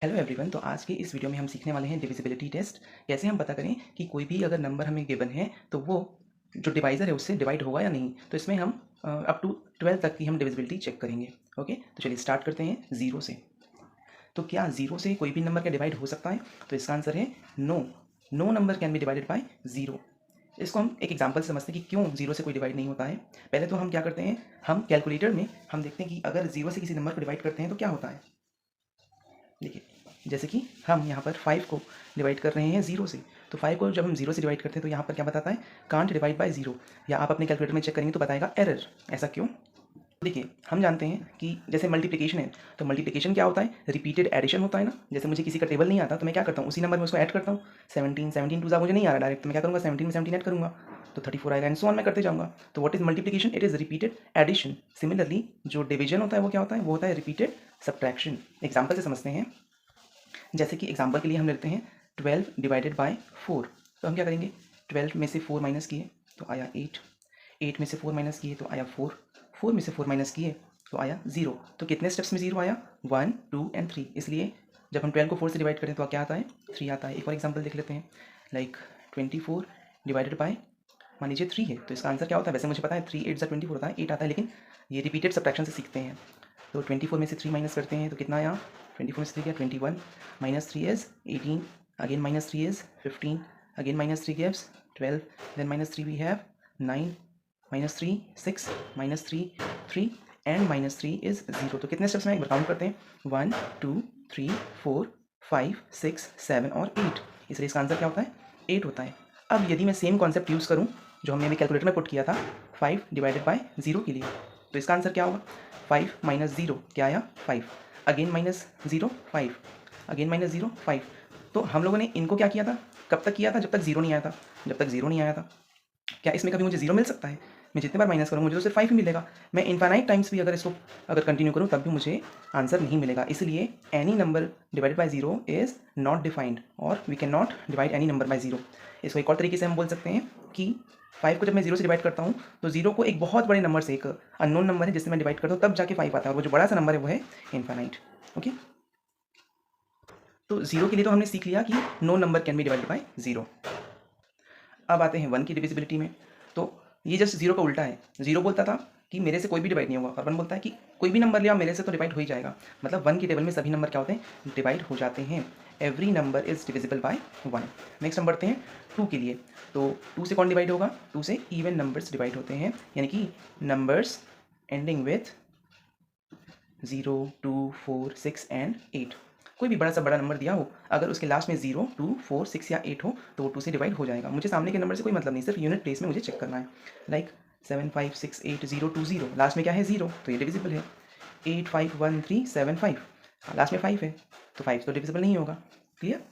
Hello everyone. तो आज के इस वीडियो में हम सीखने वाले हैं डिविजिबिलिटी टेस्ट। कैसे हम पता करें कि कोई भी अगर नंबर हमें गिवन है तो वो जो डिवाइज़र है उससे डिवाइड होगा या नहीं। तो इसमें हम अप टू 12 तक की हम डिविजिबिलिटी चेक करेंगे। ओके, तो चलिए स्टार्ट करते हैं ज़ीरो से। तो क्या ज़ीरो से कोई भी नंबर क्या डिवाइड हो सकता है? तो इसका आंसर है no. No number can be divided by zero. इसको हम एक एग्जांपल से समझते हैं कि क्यों ज़ीरो से कोई डिवाइड नहीं होता है। पहले तो हम क्या करते हैं, हम कैलकुलेटर में हम देखते हैं कि अगर ज़ीरो से किसी नंबर को डिवाइड करते हैं तो क्या होता है। देखिए, जैसे कि हम यहाँ पर 5 को डिवाइड कर रहे हैं ज़ीरो से। तो 5 को जब हम ज़ीरो से डिवाइड करते हैं तो यहाँ पर क्या बताता है, कांट डिवाइड बाय ज़ीरो। या आप अपने कैलकुलेटर में चेक करेंगे तो बताएगा एरर। ऐसा क्यों? देखिए, हम जानते हैं कि जैसे मल्टीप्लिकेशन है, तो मल्टीप्लिकेशन क्या होता है, रिपीटेड एडिशन होता है ना। जैसे मुझे किसी का टेबल नहीं आता तो मैं क्या करता हूँ, उसी नंबर में उसको ऐड करता हूँ। 17 17 टू ज़ा मुझे नहीं आ रहा डायरेक्ट, तो मैं क्या करूँगा, 17 में 17 ऐड करूँगा तो 34 आएगा, एंड सो ऑन मैं करते जाऊँगा। तो what is multiplication? It is repeated addition. Similarly जो डिवीजन होता है वो क्या होता है, वो होता है रिपीटेड सब्ट्रैक्शन। एग्जाम्पल से समझते हैं। जैसे कि एग्जांपल के लिए हम लेते हैं 12 डिवाइडेड बाय 4। तो हम क्या करेंगे, 12 में से 4 माइनस किए तो आया 8, 8 में से 4 माइनस किए तो आया 4, 4 में से 4 माइनस किए तो आया 0। तो कितने स्टेप्स में 0 आया, 1 2 एंड 3। इसलिए जब हम 12 को 4 से डिवाइड करें तो क्या आता है, 3 आता है। एक और एग्जाम्पल देख लेते हैं, लाइक 24 डिवाइडेड बाय, मान लीजिए 3 है, तो इसका आंसर क्या होता है। वैसे मुझे पता है 3 8 ज़ा 24 होता है, 8 आता है, लेकिन ये रिपीटेड सब्ट्रैक्शन से सीखते हैं। तो 24 में से 3 माइनस करते हैं तो कितना आया, 24 में से 3 क्या, 21, minus 3 is 18, again minus 3 is 15, again minus 3 gives 12, then minus 3 we have 9, minus 3 6, minus 3 3, and minus 3 is 0। तो कितने स्टेप्स में एक बार काउंट करते हैं, 1 2 3 4 5 6 7 और 8। इसलिए इसका आंसर क्या होता है, 8 होता है। अब यदि मैं सेम कॉन्सेप्ट यूज़ करूँ जो हमने अभी कैलकुलेटर में पुट किया था, 5 डिवाइडेड बाय 0 के लिए, तो इसका आंसर क्या होगा, 5 माइनस 0 क्या आया, 5, अगेन माइनस 0 5, अगेन माइनस 0 5। तो हम लोगों ने इनको क्या किया था, कब तक किया था, जब तक 0 नहीं आया था। जब तक 0 नहीं आया था, क्या इसमें कभी मुझे 0 मिल सकता है? मैं जितने बार माइनस करूँ मुझे तो सिर्फ 5 ही मिलेगा। मैं इनफाइनाइट टाइम्स भी अगर इसको अगर कंटिन्यू करूँ तब भी मुझे आंसर नहीं मिलेगा। इसलिए any number divided by 0 is not defined, और we can not divide any number by 0। इसको एक और तरीके से हम बोल सकते हैं कि 5 को जब मैं 0 से डिवाइड करता हूँ तो 0 को एक बहुत बड़े नंबर से, एक अननोन नंबर है जिससे मैं डिवाइड करता हूँ तब जाके 5 आता है, और वो जो बड़ा सा नंबर है वो है इनफाइनाइट। ओके, तो 0 के लिए तो हमने सीख लिया कि no number can be divided by 0। अब आते हैं 1 की डिविजिबिलिटी में। तो ये जस्ट 0 का उल्टा है। 0 बोलता था कि मेरे से कोई भी डिवाइड नहीं होगा, और 1 बोलता है कि कोई भी नंबर लिया मेरे से तो डिवाइड हो ही जाएगा। मतलब 1 की टेबल में सभी नंबर क्या होते हैं, डिवाइड हो जाते हैं। Every number is divisible by 1। Next हम बढ़ते हैं 2 के लिए। तो 2 से कौन डिवाइड होगा, 2 से इवन नंबर्स डिवाइड होते हैं, यानी कि नंबर्स एंडिंग विथ 0 2 4 6 एंड 8। कोई भी बड़ा सा बड़ा नंबर दिया हो, अगर उसके लास्ट में 0 2 4 6 या 8 हो तो वो 2 से डिवाइड हो जाएगा। मुझे सामने के नंबर से कोई मतलब नहीं, सिर्फ यूनिट प्लेस में मुझे चेक करना है। लाइक 7 5 6 8 0 2 0, लास्ट में क्या है, 0, तो ये डिविजिबल है। 8 5 1 3 7 5, लास्ट में 5 है, तो 5 तो डिविजिबल नहीं होगा। क्लियर।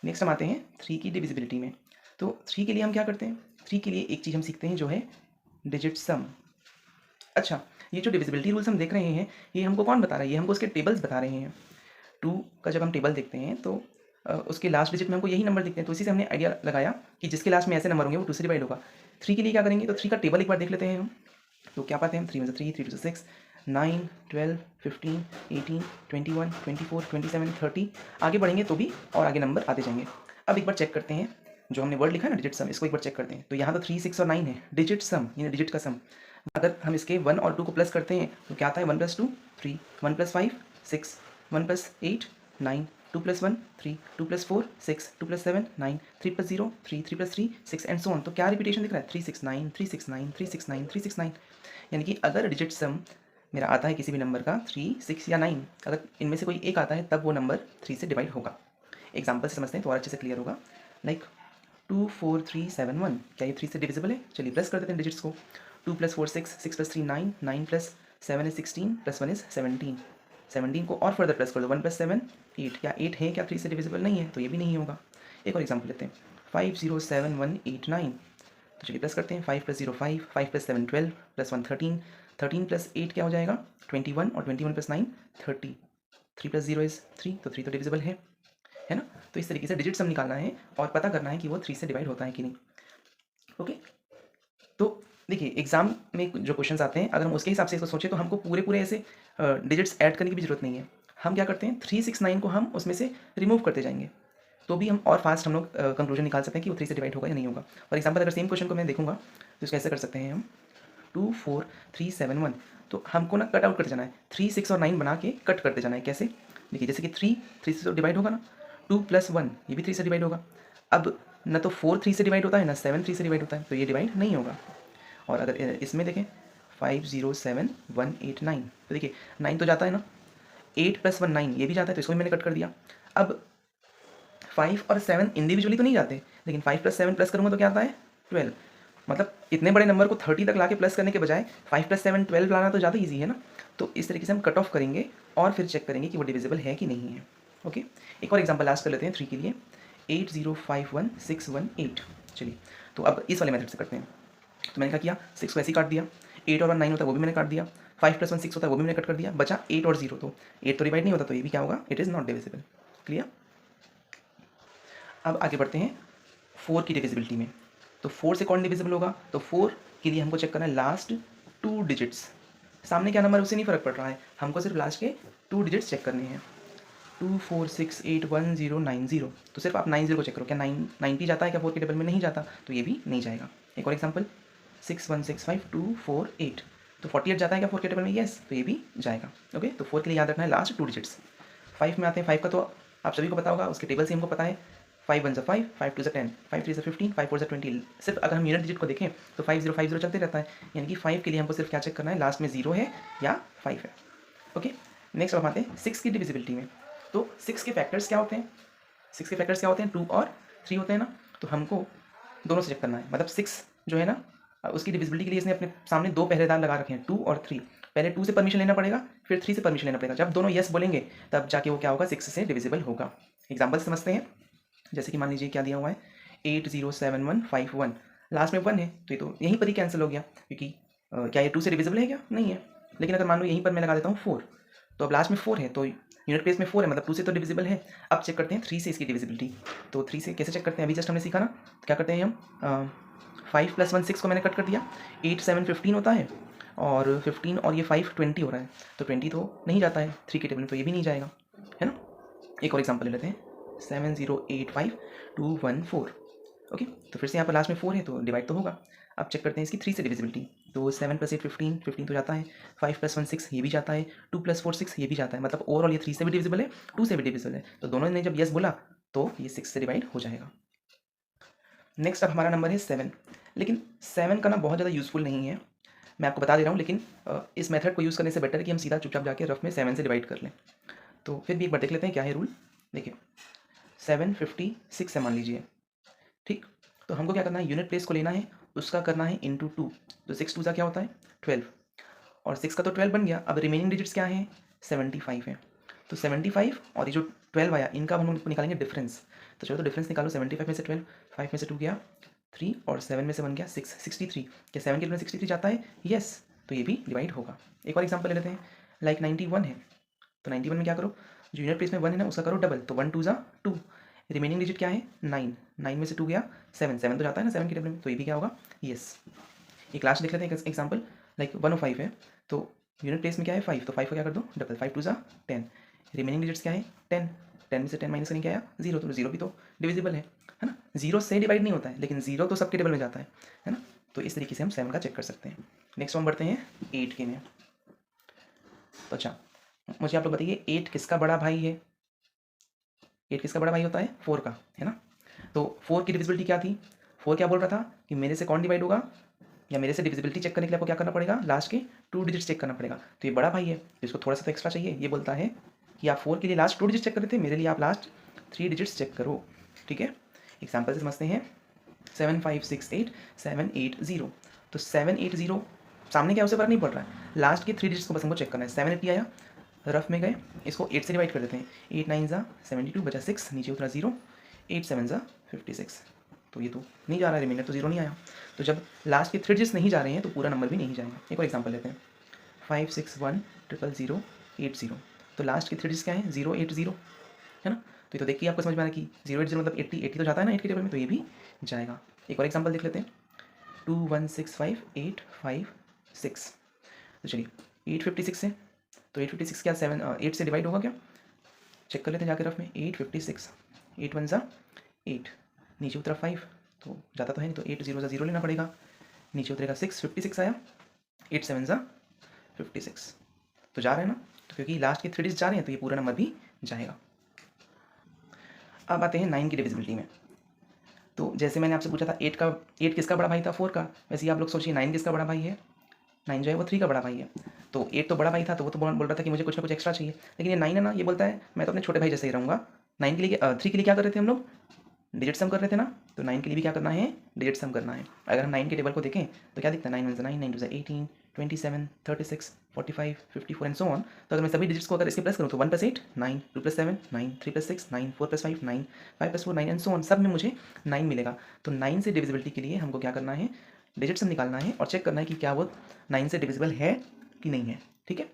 नेक्स्ट हम आते हैं 3 की डिविजिबिलिटी में। तो 3 के लिए हम क्या करते हैं, 3 के लिए एक चीज़ हम सीखते हैं जो है डिजिट सम। अच्छा, ये जो डिविजिबिलिटी रूल्स हम देख रहे हैं ये हमको कौन बता रहा है, ये हमको उसके टेबल्स बता रहे हैं। 2 का जब हम टेबल देखते हैं तो उसके लास्ट डिजिट में हमको यही नंबर दिखते हैं, तो इसी से हमने आइडिया लगाया कि जिसके लास्ट में ऐसे नंबर होंगे वो 2 से डिवाइड होगा। 3 के लिए क्या करेंगे, तो 3 का टेबल एक बार देख लेते हैं हम। तो क्या पाते हैं, 3 में से 3 3 2 6 9 12 15 18 21 24 27 30। आगे बढ़ेंगे तो भी और आगे नंबर आते जाएंगे। अब एक बार चेक करते हैं जो हमने वर्ड लिखा है ना डिजिट सम, इसको एक बार चेक करते हैं। तो यहाँ तो 3 6 और 9 है, डिजिट सम यानी डिजिट का सम। अगर हम इसके 1 और 2 को प्लस करते हैं तो क्या आता है, 1 + 2 3, 1 + 5 6, 1 + 8 9, 2 + 1 3, 2 + 4 6, 2 + 7 9, 3 + 0 3, 3 + 3 6 एंड सो ऑन। तो क्या रिपीटेशन दिख रहा है, 3 6 9 3 6 9 3 6 9 3 6 9। यानी कि अगर डिजिट सम मेरा आता है किसी भी नंबर का 3 6 या 9, अगर इनमें से कोई एक आता है तब वो नंबर 3 से डिवाइड होगा। एग्जाम्पल से समझते हैं तो और अच्छे से क्लियर होगा। लाइक 2 4 3 7 1, क्या ये 3 से डिविजिबल है? चलिए प्लस कर देते हैं डिजिट्स को। 2 + 4 6, 6 + 3 9, 9 + 7 is 16, + 1 is 17। 17 को और फर्दर प्लस कर दो, 1 + 7 8। क्या 8 है, क्या 3 से डिविजिबल नहीं है? तो ये भी नहीं होगा। एक और एग्जाम्पल लेते हैं, 5 0 7 1 8 9। तो चलिए प्लस करते हैं, 5 + 0 5, 5 + 7 12, + 1 13, 13 + 8 क्या हो जाएगा, 21, और 21 + 9 30। 3 + 0 is 3, तो 3 तो डिविजिबल है ना। तो इस तरीके से डिजिट सम निकालना है और पता करना है कि वो 3 से डिवाइड होता है कि नहीं। ओके, तो देखिए एग्जाम में जो क्वेश्चंस आते हैं अगर हम उसके हिसाब से इसको सोचें तो हमको पूरे पूरे ऐसे डिजिट्स ऐड करने की भी जरूरत नहीं है। हम क्या करते हैं 369 को हम उसमें से रिमूव करते जाएंगे, तो भी हम और फास्ट हम लोग कंक्लूजन निकाल सकते हैं कि वो 3 से डिवाइड होगा या नहीं होगा। फॉर एग्जाम्पल अगर सेम क्वेश्चन को मैं देखूंगा तो इसको ऐसे कर सकते हैं हम 2 4 3 7 1, तो हमको ना कट आउट करते जाना है, 3 6 और 9 बना के कट करते जाना है। कैसे? देखिए जैसे कि 3 से तो डिवाइड होगा ना, 2 + 1 ये भी 3 से डिवाइड होगा। अब ना तो 4 3 से डिवाइड होता है, ना 7 3 से डिवाइड होता है, तो ये डिवाइड नहीं होगा। और अगर इसमें देखें 5 0 7 1 8 9, तो देखिए 9 तो जाता है ना, 8 + 1 9 ये भी जाता है, तो इसको भी मैंने कट कर दिया। अब 5 और 7 इंडिविजुअली तो नहीं जाते, लेकिन 5 + 7 प्लस करूँगा तो क्या आता है 12। मतलब इतने बड़े नंबर को 30 तक लाके प्लस करने के बजाय 5 + 7 12 लाना तो ज़्यादा ईजी है ना। तो इस तरीके से हम कट ऑफ करेंगे और फिर चेक करेंगे कि वो डिविजिबल है कि नहीं है। ओके, एक और एग्जाम्पल लास्ट कर लेते हैं 3 के लिए। 8 0 5 1 6 1 8। चलिए तो अब इस वाले मेथड से करते हैं। तो मैंने क्या किया, 6 को ऐसे ही काट दिया, 8 और 1 9 होता है वो भी मैंने काट दिया, 5 + 1 6 होता है वो भी मैंने कट कर दिया, बचा 8 और 0, तो 8 तो डिवाइड नहीं होता, तो ये भी क्या होगा, it is not divisible. Clear? अब आगे बढ़ते हैं 4 की डिविजिबिलिटी में। तो 4 से कौन डिविजिबल होगा, तो 4 के लिए हमको चेक करना है लास्ट 2 डिजिट्स। सामने क्या नंबर है उससे नहीं फ़र्क पड़ रहा है, हमको सिर्फ लास्ट के 2 डिजिट्स चेक करने हैं। 2 4 6 8 1 0 9 0, तो सिर्फ आप 9 0 को चेक करो, क्या 90 जाता है क्या 4 के टेबल में, नहीं जाता, तो ये भी नहीं जाएगा। एक और एग्जाम्पल 6 1 6 5 2 4 8, तो 48 जाता है क्या 4 के टेबल में, येस, तो ये भी जाएगा। ओके, तो 4 के लिए याद रखना है लास्ट 2 डिजिट्स। 5 में आते हैं, 5 का तो आप सभी को पता होगा, उसके टेबल से हमको पता है 5 1 5, 5 2 10, 5 3 15, 5 4 20। सिर्फ अगर हम यूनिट डिजिट को देखें तो 5 0 5 0 चलते रहता है, यानी कि 5 के लिए हमको सिर्फ क्या चेक करना है, लास्ट में 0 है या 5 है। ओके, नेक्स्ट अब आते हैं 6 की डिविजिबिलिटी में। तो 6 के फैक्टर्स क्या होते हैं, 6 के फैक्टर्स क्या होते हैं, 2 और 3 होते हैं ना, तो हमको दोनों से चेक करना है। मतलब 6 जो है ना, उसकी डिविजिबिलिटी के लिए इसने अपने सामने 2 पहरेदार लगा रखे हैं, 2 और 3। पहले 2 से परमिशन लेना पड़ेगा, फिर 3 से परमिशन लेना पड़ेगा। जब दोनों यस बोलेंगे तब जाके वो क्या होगा, 6 से डिविजिबल होगा। एग्जाम्पल समझते हैं, जैसे कि मान लीजिए क्या दिया हुआ है 8 0 7 1 5 1, लास्ट में 1 है, तो ये तो यहीं पर ही कैंसिल हो गया, क्योंकि क्या ये 2 से डिविजिबल है क्या, नहीं है। लेकिन अगर मान लो यहीं पर मैं लगा देता हूँ 4, तो अब लास्ट में 4 है, तो यूनिट प्लेस में 4 है, मतलब 2 से तो डिविजिबल है। अब चेक करते हैं 3 से इसकी डिविजिबिलिटी। तो 3 से कैसे चेक करते हैं, अभी जस्ट हमने सीखा ना, तो क्या करते हैं हम 5 + 1 6 को मैंने कट कर दिया, 8 7 15 होता है, और 15 और ये 5 20 हो रहा है, तो 20 तो नहीं जाता है 3 के टेबल में, तो ये भी नहीं जाएगा, है ना। एक और एग्जाम्पल ले लेते हैं 7 0 8 5 2 1 4। ओके, तो फिर से यहाँ पर लास्ट में 4 है, तो डिवाइड तो होगा। अब चेक करते हैं इसकी 3 से डिविजिबिलिटी। तो 7 + 8 15, 15 तो जाता है, 5 + 1 6 ये भी जाता है, 2 + 4 6 ये भी जाता है, मतलब ओवरऑल ये 3 से भी डिविजिबल है, 2 से भी डिविजिबल है, तो दोनों ने जब यस बोला तो ये 6 से डिवाइड हो जाएगा। नेक्स्ट अब हमारा नंबर है 7, लेकिन 7 का ना बहुत ज़्यादा यूज़फुल नहीं है, मैं आपको बता दे रहा हूँ, लेकिन इस मेथड को यूज़ करने से बेटर है कि हम सीधा चुपचाप जाके रफ में 7 से डिवाइड कर लें। तो फिर भी एक बार देख लेते हैं क्या है रूल। देखिए 756 है मान लीजिए, ठीक, तो हमको क्या करना है, यूनिट प्लेस को लेना है, उसका करना है इंटू 2, तो 6 2 का क्या होता है 12, और 6 का तो 12 बन गया। अब रिमेनिंग डिजिट्स क्या है, 75 है, तो 75 और ये जो 12 आया इनका हम लोग निकालेंगे डिफरेंस। तो चलो तो डिफरेंस निकालो, 75 में से 12, 5 में से 2 गया 3, और 7 में से 1 गया 6, 63। क्या 7 के लिए 63 जाता है, यस, तो ये भी डिवाइड होगा। एक और एग्जाम्पल ले लेते हैं, लाइक 91 है, तो 91 में क्या करो, जो यूनिट प्लेस में 1 है ना उसका करो डबल, तो 1 2 ज़ा 2, रिमेनिंग डिजिट क्या है 9, 9 में से 2 गया 7, 7 तो जाता है ना 7 के टेबल में, तो ये भी क्या होगा, यस। एक लास्ट देख लेते हैं एग्जाम्पल, लाइक 105 है, तो यूनिट प्लेस में क्या है 5, तो 5 को क्या कर दो डबल, 5 2 ज़ा 10, रिमेनिंग डिजिट्स क्या है 10, 10 में से 10 माइनस करने क्या आया 0, तो 0 भी तो डिविजिबल है ना, 0 से डिवाइड नहीं होता है, लेकिन 0 तो सबके टेबल में जाता है ना। तो इस तरीके से हम 7 का चेक कर सकते हैं। नेक्स्ट हम बढ़ते हैं 8 के में। तो अच्छा मुझे आप लोग बताइए 8 किसका बड़ा भाई है, 8 किसका बड़ा भाई होता है 4 का, है ना। तो 4 की डिविजिबिलिटी क्या थी, 4 क्या बोल रहा था कि मेरे से कौन डिवाइड होगा, या मेरे से डिविजिबिलिटी चेक करने के लिए आपको क्या करना पड़ेगा, लास्ट के 2 डिजिट्स चेक करना पड़ेगा। तो ये बड़ा भाई है, तो इसको थोड़ा सा तो एक्स्ट्रा चाहिए, ये बोलता है कि आप 4 के लिए लास्ट 2 डिजिट चेक कर रहे थे, मेरे लिए आप लास्ट 3 डिजिट्स चेक करो, ठीक है। एग्जाम्पल से समझते हैं 7 5 6 8 7 8 0, तो 7 8 0 सामने क्या उसे फर्क नहीं पड़ रहा है, लास्ट के 3 डिजिट्स को बस हमको चेक करना है। 7 80 आया, रफ में गए, इसको 8 से डिवाइड कर देते हैं, 8 9 ज़ा 72 बचा 6, नीचे उतरा 0, 8 7 ज़ा 56, तो ये तो नहीं जा रहा है, रिमेंडर तो 0 नहीं आया। तो जब लास्ट के 3 डिजिट्स नहीं जा रहे हैं तो पूरा नंबर भी नहीं जाएगा। एक और एग्जांपल लेते हैं 5 6 1 0 0 8 0, तो लास्ट के 3 डिजिट्स क्या है 0 8 0, है ना। तो ये तो देखिए आपको समझ में आ रहा है कि 0 8 0 मतलब 80 80 तो जाता है ना 8 के टेबल में, तो ये भी जाएगा। एक और एग्जाम्पल देख लेते हैं 2 1 6 5 8 5 6, तो चलिए 856 है, तो 856 क्या 8 से डिवाइड होगा क्या, चेक कर लेते हैं जाकर रफ में, 856, 8 1 ज़ा 8, नीचे उतरा 5, तो ज़्यादा तो है नहीं, तो 8 0 ज़ा 0 लेना पड़ेगा, नीचे उतरेगा 6, 56 आया, 8 7 ज़ा 56, तो जा रहे हैं ना, तो क्योंकि लास्ट के 3 डिजिट जा रहे हैं तो ये पूरा नंबर भी जाएगा। अब आते हैं 9 की डिविजिबिलिटी में। तो जैसे मैंने आपसे पूछा था 8 किसका बड़ा भाई था 4 का, वैसे ही आप लोग सोचिए 9 किसका बड़ा भाई है, 9 जो है वो 3 का बड़ा भाई है। तो 8 तो बड़ा भाई था, तो वो तो बोल रहा था कि मुझे कुछ ना कुछ एक्स्ट्रा चाहिए, लेकिन ये 9 है ना, ये बोलता है मैं तो अपने छोटे भाई जैसे ही रहूँगा। 9 के लिए 3 के लिए क्या कर रहे थे हम लोग, डिजिट सम कर रहे थे ना, तो 9 के लिए भी क्या करना है, डिजिट सम करना है। अगर हम 9 के टेबल को देखें तो क्या दिखता है, 9 1 9, 9 2 18, 27, 36, 45, 54 एंड सो ऑन। तो अगर मैं सभी डिजिट्स को अगर इसके प्लस करूँ तो 1 + 8 9, 2 + 7 9, 3 + 6 9, 4 + 5 9, 5 + 4 9 एंड सो ऑन, सब में मुझे 9 मिलेगा। तो 9 से डिविजिबिलिटी के लिए हमको क्या करना है, डिजिट सम निकालना है और चेक करना है कि क्या वो 9 से डिविजिबल है कि नहीं है। ठीक है,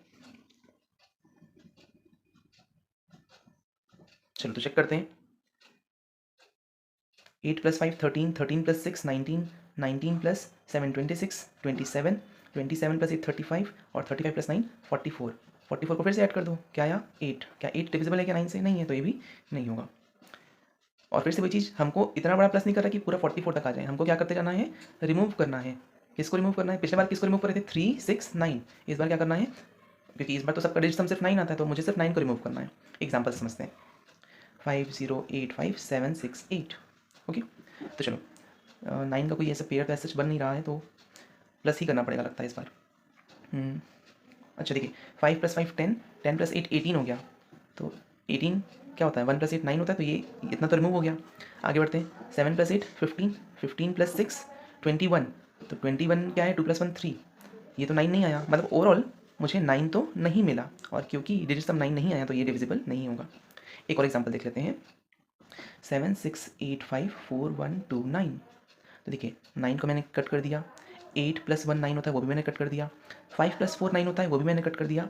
चलो तो चेक करते हैं। 8 + 5 13, 13 + 6 19, 19 + 7 26, 27, 27 + 8 35 और 35 + 9 44, 44 को फिर से ऐड कर दो, क्या आया 8। क्या 8 डिविजिबल है क्या 9 से, नहीं है, तो ये भी नहीं होगा। और फिर से वही चीज़, हमको इतना बड़ा प्लस नहीं कर रहा कि पूरा 44 तक आ जाए, हमको क्या करते जाना है, रिमूव करना है। किसको रिमूव करना है, पिछले बार किसको रिमूव कर रहे थे, 3 6 9, इस बार क्या करना है, क्योंकि इस बार तो सबका डिजिट सम सिर्फ 9 आता है, तो मुझे सिर्फ 9 को रिमूव करना है। एग्जाम्पल समझते हैं, 5 0 8 5 7 6 8। ओके, तो चलो 9 का कोई ऐसा पेयर का सच बन नहीं रहा है, तो प्लस ही करना पड़ेगा लगता है इस बार। अच्छा देखिए, 5 + 5 10, 10 + 8 18 हो गया, तो 18 क्या होता है, 1 + 8 9 होता है, तो ये इतना तो रिमूव हो गया। आगे बढ़ते हैं, 7 + 8 15, 15 + 6 21, तो 21 क्या है, 2 + 1 3, ये तो 9 नहीं आया, मतलब ओवरऑल मुझे 9 तो नहीं मिला, और क्योंकि डिजिट सम 9 नहीं आया तो ये डिविजिबल नहीं होगा। एक और एग्जाम्पल देख लेते हैं, 7 6 8 5 4 1 2 9, तो देखिए 9 को मैंने कट कर दिया, 8 + 1 9 होता है वो भी मैंने कट कर दिया, 5 + 4 9 होता है वो भी मैंने कट कर दिया,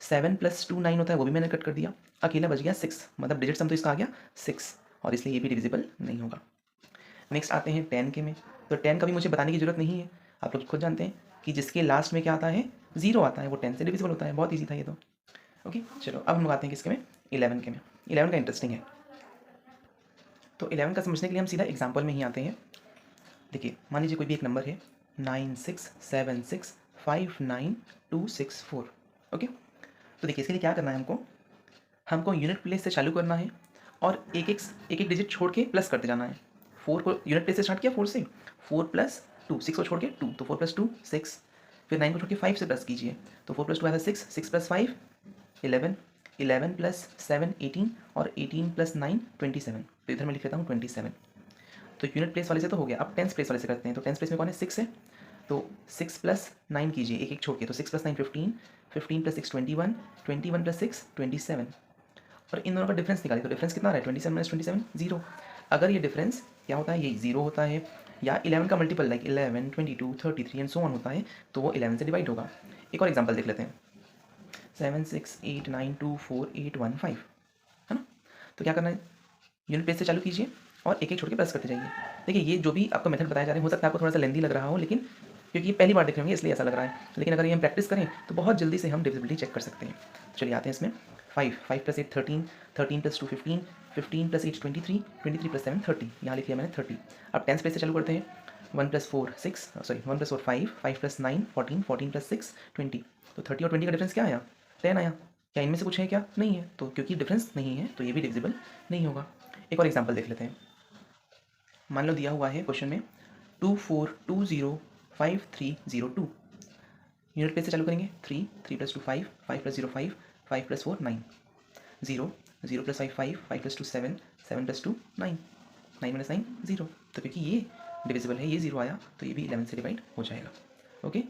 7 + 2 9 होता है वो भी मैंने कट कर दिया, अकेला बच गया 6, मतलब डिजिट सम तो इसका आ गया 6, और इसलिए ये भी डिविजिबल नहीं होगा। नेक्स्ट आते हैं 10 के में, तो 10 का भी मुझे बताने की जरूरत नहीं है, आप लोग खुद जानते हैं कि जिसके लास्ट में क्या आता है, 0 आता है, वो 10 से डिविजिबल होता है, बहुत ईजी था ये तो। ओके, चलो अब हम लोग आते हैं किसके में, 11 के में। 11 का इंटरेस्टिंग है, तो 11 का समझने के लिए हम सीधा एग्जाम्पल में ही आते हैं। देखिए मान लीजिए कोई भी एक नंबर है 967659 264। ओके, तो देखिए इसके लिए क्या करना है, हमको यूनिट प्लेस से चालू करना है और एक एक डिजिट छोड़ के प्लस करते जाना है। 4 को यूनिट प्लेस से स्टार्ट किया, 4 से, 4 + 2, 6 को छोड़ के 2, तो 4 + 2 6, फिर 9 को छोड़ के 5 से प्लस कीजिए, तो 4 + 2 आया 6, 6 + 5 11, 11 + 7 18 और 18 + 9 27, तो इधर मैं लिख लेता हूँ 27। तो यूनिट प्लेस वाले से तो हो गया, अब टेंस प्लेस वाले से करते हैं। तो टेंस प्लेस में कौन है, 6 है, तो 6 + 9 कीजिए, एक एक छोड़ के, तो 6 + 9 15, 15 + 6 21, 21 + 6 27, और इन दोनों का डिफरेंस निकालिए, तो डिफरेंस कितना आ रहा है, 27 - 27 0। अगर ये डिफरेंस क्या होता है, ये 0 होता है, या 11 का multiple like 11 22 33 and so on होता है, तो वो 11 से डिवाइड होगा। एक और एग्जाम्पल देख लेते हैं, 7 6 8 9 2 4 8 1 5, है ना। तो क्या करना है, यूनिट प्लेस से चालू कीजिए और एक एक छोड़ के प्लस करते जाइए। देखिए ये जो भी आपको मेथड बताया जा रहा है, हो सकता है आपको थोड़ा सा लेंदी लग रहा हो, लेकिन क्योंकि ये पहली बार देख रहे होंगे इसलिए ऐसा लग रहा है, लेकिन अगर ये हम प्रैक्टिस करें तो बहुत जल्दी से हम डिविजिबिलिटी चेक कर सकते हैं। चलिए आते हैं इसमें, 5 5 + 8 13, 13 + 2 15, 15 + 8 23, 23 + 7 30, यहाँ लिख लिया मैंने 30। अब टेंस प्लेस से चालू करते हैं, 1 + 4 6, सॉरी 1 + 4 5, 5 + 9 14, 14 + 6 20, तो 30 और 20 का डिफरेंस क्या आया, 10 आया। क्या इनमें से कुछ है क्या, नहीं है, तो क्योंकि डिफरेंस नहीं है तो ये भी डिविजिबल नहीं होगा। एक और एग्जाम्पल देख लेते हैं, मान लो दिया हुआ है क्वेश्चन में 24205302, यूनिट प्लेस से चालू करेंगे, 3 3 + 2 5, 5 + 0 5, 5 + 4 9, 0 0 + 5 5, 5 + 2 7, 7 + 2 9, 9 - 9 0, तो क्योंकि ये डिविजिबल है, ये 0 आया, तो ये भी 11 से डिवाइड हो जाएगा। ओके,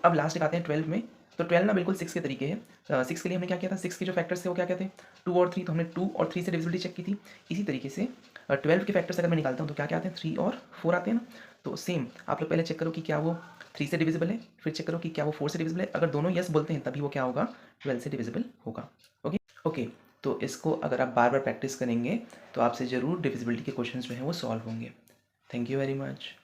अब लास्ट एक आते हैं 12 में, तो 12 ना बिल्कुल 6 के तरीके है। 6 के लिए हमने क्या किया था, 6 के जो फैक्टर्स थे वो क्या क्या थे, 2 और 3, तो हमने 2 और 3 से डिविजिबिलिटी चेक की थी। इसी तरीके से 12 के फैक्टर्स अगर मैं निकालता हूँ तो क्या क्या आते हैं, 3 और 4 आते हैं ना। तो सेम आप लोग पहले चेक करो कि क्या वो 3 से डिविजिबल है, फिर चेक करो कि क्या वो 4 से डिविजिबल है। अगर दोनों यस बोलते हैं तभी वो क्या होगा, 12 से डिविजिबल होगा। ओके ओके, तो इसको अगर आप बार बार प्रैक्टिस करेंगे तो आपसे ज़रूर डिविजिबिलिटी के क्वेश्चन जो हैं वो सॉल्व होंगे। Thank you very much.